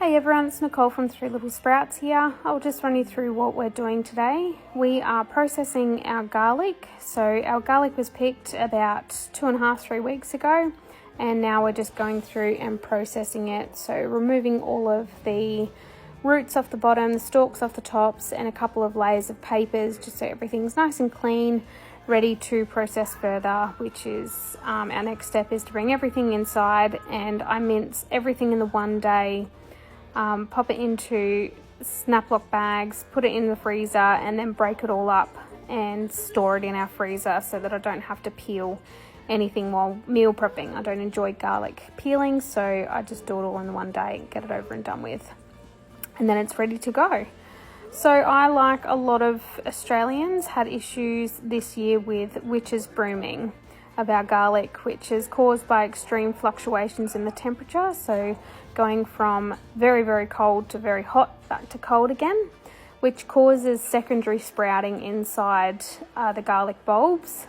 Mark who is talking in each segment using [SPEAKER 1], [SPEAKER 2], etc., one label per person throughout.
[SPEAKER 1] Hey everyone, it's Nicole from Three Little Sprouts here. I'll just run you through what we're doing today. We are processing our garlic. So our garlic was picked about 2.5-3 weeks ago, and now we're just going through and processing it. So removing all of the roots off the bottom, the stalks off the tops, and a couple of layers of papers just so everything's nice and clean, ready to process further, which is our next step is to bring everything inside, and I mince everything in the one day. Pop it into Snap-Lock bags, put it in the freezer, and then break it all up and store it in our freezer so that I don't have to peel anything while meal prepping. I don't enjoy garlic peeling, so I just do it all in one day and get it over and done with. And then it's ready to go. So I, like a lot of Australians, had issues this year with witch's brooming of our garlic, which is caused by extreme fluctuations in the temperature, so going from very, very cold to very hot back to cold again, which causes secondary sprouting inside the garlic bulbs,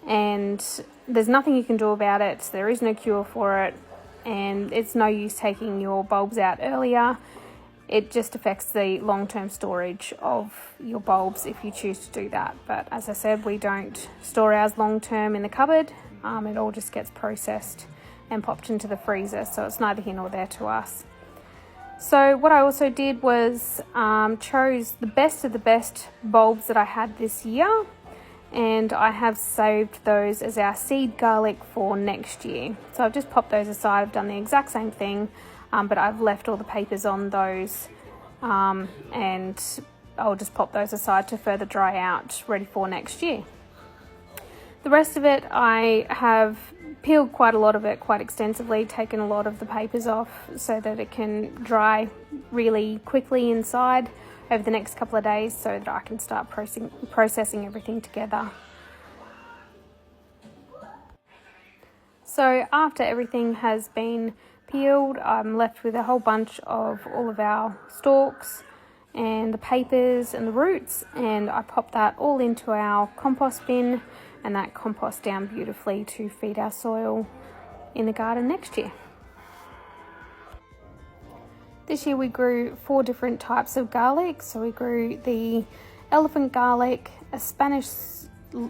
[SPEAKER 1] and there's nothing you can do about it. There is no cure for it, and it's no use taking your bulbs out earlier. It just affects the long-term storage of your bulbs if you choose to do that. But as I said, we don't store ours long-term in the cupboard. It all just gets processed and popped into the freezer, so it's neither here nor there to us. So what I also did was chose the best of the best bulbs that I had this year, and I have saved those as our seed garlic for next year. So I've just popped those aside. I've done the exact same thing, but I've left all the papers on those, and I'll just pop those aside to further dry out, ready for next year. The rest of it, I have peeled quite a lot of it quite extensively, taken a lot of the papers off so that it can dry really quickly inside over the next couple of days so that I can start processing everything together. So after everything has been peeled, I'm left with a whole bunch of all of our stalks and the papers and the roots, and I pop that all into our compost bin, and that composts down beautifully to feed our soil in the garden next year. This year we grew 4 different types of garlic. So we grew the elephant garlic, a Spanish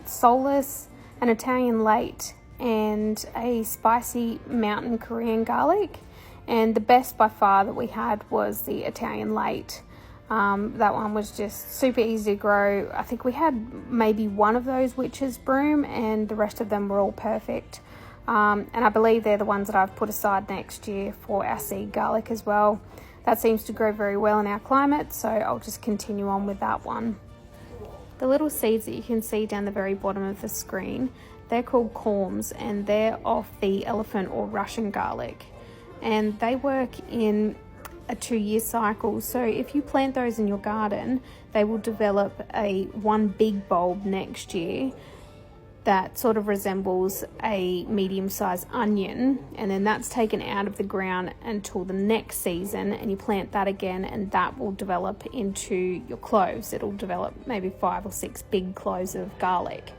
[SPEAKER 1] solus, an Italian late, and a spicy mountain Korean garlic. And the best by far that we had was the Italian late. That one was just super easy to grow. I think we had maybe one of those witch's broom, and the rest of them were all perfect. And I believe they're the ones that I've put aside next year for our seed garlic as well. That seems to grow very well in our climate, so I'll just continue on with that one. The little seeds that you can see down the very bottom of the screen, they're called corms, and they're off the elephant or Russian garlic. And they work in a 2-year cycle. So if you plant those in your garden, they will develop one big bulb next year that sort of resembles a medium-sized onion, and then that's taken out of the ground until the next season, and you plant that again, and that will develop into your cloves. It'll develop maybe 5 or 6 big cloves of garlic.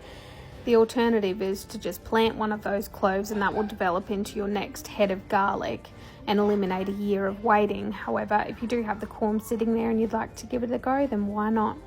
[SPEAKER 1] The alternative is to just plant one of those cloves, and that will develop into your next head of garlic and eliminate a year of waiting. However, if you do have the corm sitting there and you'd like to give it a go, then why not?